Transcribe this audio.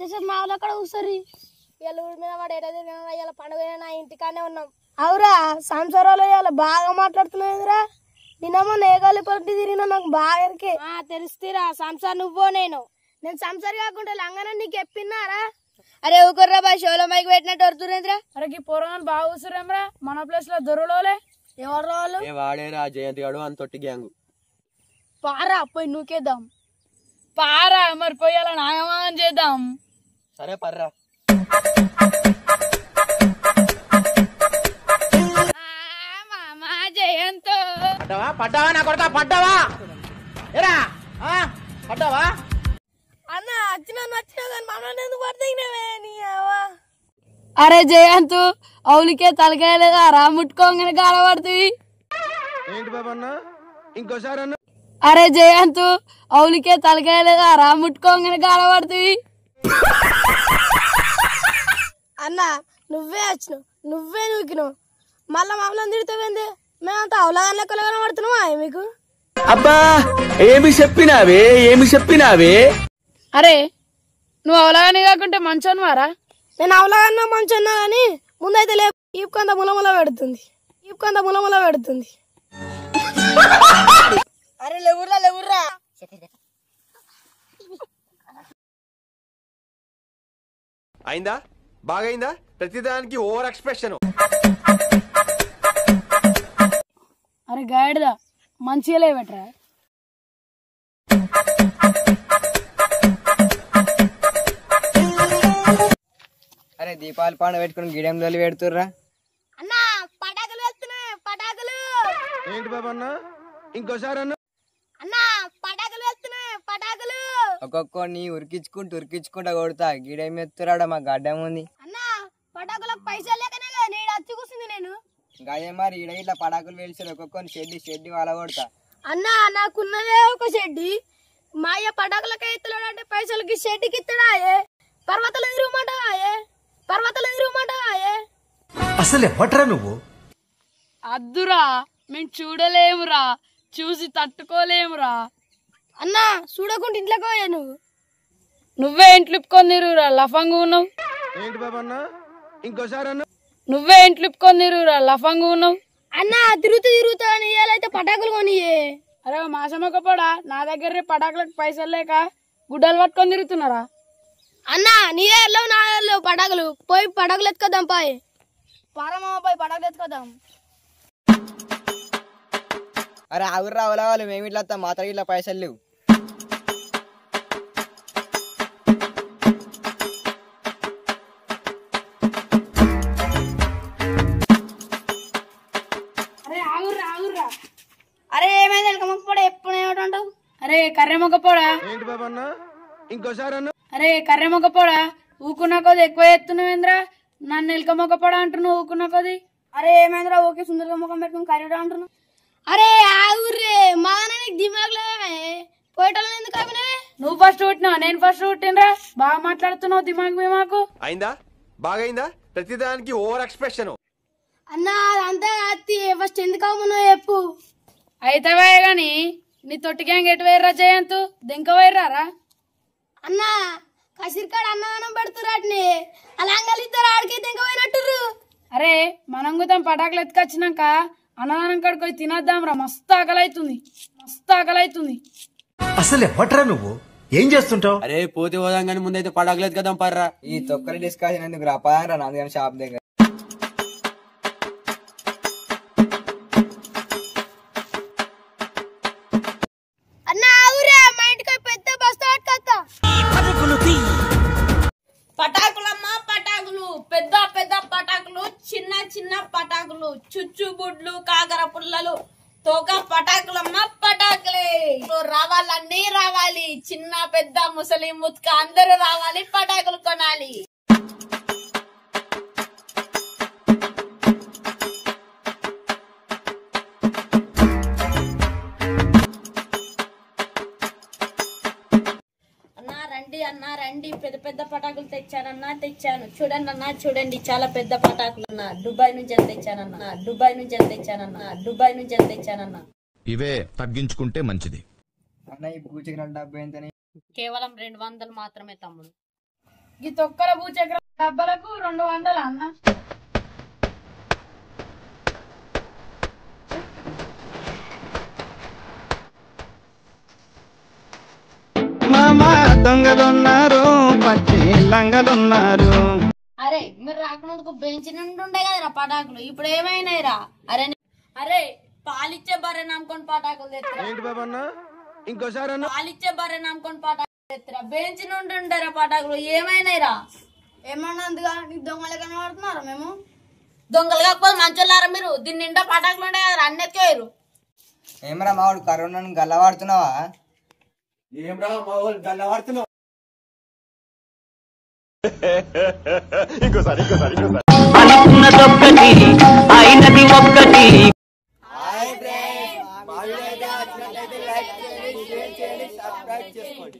ఎంతసేపు మా వాళ్ళు అక్కడ కూర్చోరి ఇలా ఊరి మీద వాడు ఎట తిరిగినా ఇలా పండుగ నా ఇంటికానే ఉన్నాం. అవురా సంసారాలు ఇలా బాగా మాట్లాడుతున్నాయిరా. నిన్నమో నేగాలి పట్టి తిరిగినా నాకు బాగా తెలుస్తురా. సంసార్ నువ్వో నేను సంసారి కాకుండా లంగన నీకు ఎప్పినారా? అరే ఊకుర్రా బాయ్ షోలో మైకి పెట్టినట్టు వరుతురేంద్రా. అరే పోరగాని బాగా కూర్చురేమ్రా మన ప్లేస్ లో దొరలోలే. ఎవరు వాళ్ళు? వాడేరా జయంతి గాడు అని తొట్టి గ్యాంగు. పారా పోయి నూకేద్దాం. పారా మరి పోయి అలా నాగమానం చేద్దాం. సరే పర్రా. జయంతో పడ్డావా నా కొడుకా పడ్డావా ఏరా పడ్డావా అన్న వచ్చినా కానీ మమ్మల్ని ఎందుకు పడుతున్నావే నీ అవ్వా. అరే జయంతు అవులికే తలకాయలేదా రా ముట్టుకోగానే గాలపడుతుంది. ఏంటి బాబా అన్న ఇంకోసారి అన్న. అరే జయంతు అవులికే తలకాయలేదా రా ముట్టుకోగానే గాలపడుతుంది. అన్న నువ్వే వచ్చినావు నువ్వే నూకినావు మళ్ళా మమ్మల్ని తిడతావేంది? మేమంతా అవలాగా లెక్కలుగా పడుతున్నావా మీకు? అబ్బా ఏమి చెప్పినావే. అరే నువ్వు అవలాగానే కాకుంటే మంచోని వారా? నేను అవలాగన్నా మంచోన్నా గాని ముందైతే లే ఈపుకంత ములముల పెడుతుంది. అరే లేవుర్రా అయిందా బాగైందా? ప్రతిదానికి ఓవర్ ఎక్స్ప్రెషన్. అరే గాడిదా మంచిగా లేవట్రా. అరే దీపావళి పండుగ పెట్టుకుని గిడెంలో పెడుతుర్రా. అన్నా పటాకులు వెళ్తున్నాయి పటాకులు. ఏంటి బాబా అన్న ఇంకోసారి అన్న. అన్నా పటాకులు వెళ్తున్నాయి పటాకులు. ఒక్కొక్కడిని ఉరికించుకుంటా కొడతా. గిడెం ఎత్తురాడా మా గడ్డం ఉంది. అన్నా పటాకులకు పైసలు లేకనే కదా నేను వచ్చి కూర్చుంది. నేను గదే మరి ఈడ ఇట్లా పటాకులు వెలిసారు. ఒక్కొక్కరిని షెడ్డి వాళ్ళ కొడతా. అన్నా నాకున్నదే ఒక షెడ్డి. మా అయ్య పటాకులకే ఇత్తలేడు అంటే పైసలకి షెడ్డికి ఇత్తడాయే. పర్వతాలు తిరుగుమంటావాయే. అసలు ఎవట్రా నువ్వు? అద్దురా మేము చూడలేమురా చూసి తట్టుకోలేమురా. అన్నా చూడకుండా ఇంట్లోకి పోయా నువ్వే ఇంట్లో ఇప్పుకొని తిరుగురా లఫంగా ఉన్నావు. ఏంటి బాబా అన్న ఇంకోసారి అన్న. నువ్వే ఇంట్లో ఇప్పుకొని తిరుగురా లఫంగా ఉన్నావు. అన్నా తిరుగుతా అని ఇయ్యాలైతే పటాకులు కొనియే. అరే మాసమొక పడా నా దగ్గర పటాకులకు పైసలు లేక గుడ్డలు పట్టుకొని తిరుగుతున్నారా? అన్నా నీ ఎల్లవు నా ఎల్లవు పటాకులు పోయి పటాకులు ఎత్తుకోదాం పారమ్మ పోయి పటాకులు ఎత్తుకోదాం. అరే ఆగుర్రా అవలవాళ్ళు మేము ఇట్లా మాత్రం ఇట్లా పైసలు లేవు. అరే ఏమైంది ఎలకమొక్కపోడా ఎప్పుడు ఏమంటావు? అరే కర్రెమొక్కపోడా. ఏంటి బాబా అన్న ఇంకోసారి అన్న. అరే కర్రెమొక్కపోడా ఊకున్నా కొద్ది ఎక్కువ ఎత్తున్నావేంద్రా. నన్ను ఎలకమొక్కపోడా అంటున్నావు ఊకున్నా కొద్ది. అరే ఏమైందిరా ఓకే సుందరగా ముఖం పెట్టుకుని కర్రీడా అంటున్నావు. అరే ఆగుర్రే మా నీకు దిమాగ్లే పోయేటోళ్ళని ఎందుకు ఆపినవే? నువ్వు ఫస్ట్ పుట్టినావు నేను ఫస్ట్ పుట్టినరా. బాగా మాట్లాడుతున్నావు దిమాగ్ మాకు. అయిందా బాగైందా? ప్రతిదానికి ఓవర్ ఎక్స్ప్రెషన్. అన్నా అంతా ఫస్ట్ ఎందుకు అవ్వను చెప్పు. అయితవే గాని నీ తొట్టి గ్యాంగ్ ఎటు వేర్రా జయంతు దెంక వేర్రారా? అన్నా కసిరికాడు అన్నదానం పెడుతురాటిని అలా అంగలిద్దరు ఆడికి దెంక పోయినట్టుర్రు. అరే మనం కూడా పటాకులు ఎత్తుకొచ్చినాక అన్నదానం కాడికి పోయి తినద్దాం రా. మస్తు ఆకలైతుంది. అసలు ఎవట్రా నువ్వు? ఏం చేస్తుంటావు? అరే పోతే పోదాం కానీ ముందైతే పటాకులేదు కదా పర్రా. ఈ తొక్కలు డిస్కషన్ ఎందుకు రాపారా నాన్న షాప్ దగ్గర. పటాకులమ్మా పటాకులు పెద్ద పటాకులు చిన్న పటాకులు చుచ్చుబుడ్లు కాకర పుల్లలు తోక పటాకులమ్మా పటాకులే. రావాలన్నీ రావాలి చిన్న పెద్ద ముసలి ముత్క అందరూ రావాలి పటాకులు కొనాలి. అన్నా రండి పెద్ద పటాకులు తెచ్చాను చూడండి చాలా పెద్ద పటాకులు అన్నా. దుబాయ్ నుంచి తెచ్చానన్నా. ఇవే తగ్గించుకుంటే మంచిది. అన్న ఈ పూచికి డబ్బు ఎంతని? కేవలం 200 మాత్రమే తమ్ముడు. ఈ తొక్కల భూచక్ర డబ్బలకు 200 అన్న. మామా దొంగలున్నారు పచ్చి లంగలున్నారు. అరే మీరు రాకముందుకు బెంచ్ నుండి ఉండే కదరా పటాకులు, ఇప్పుడు ఏమైనాయిరా? అరే పాలిచ్చే బర్రె నమ్ముకొని పటాకులు తెత్తరా? ఏంటి బాబన్న ఇంకోసారి అన్న పాలిచ్చే బర్రె నమ్ముకొని పటాకులు తెత్తరా? బెంచ్ నుండి ఉండేరా పటాకులు, ఏమైనాయిరా? ఏమన్నందుగా నీకు దొంగలు కనబడుతున్నారా? మేము దొంగలు కాకపోతే మంచోళ్ళారా మీరు? దీని నిండా పటాకులు ఉండే కదా, అన్నెక్కేరు. ఏమరా మావాడు కరోనాను గల్లవాడుతున్నావా? అనుకున్నదొక్కటి అయినది ఒక్కటి. హాయ్ ఫ్రెండ్స్, మా వీడియో అయితే నచ్చినట్లయితే లైక్ చేయండి, షేర్ చేయండి, సబ్స్క్రైబ్ చేసుకోండి.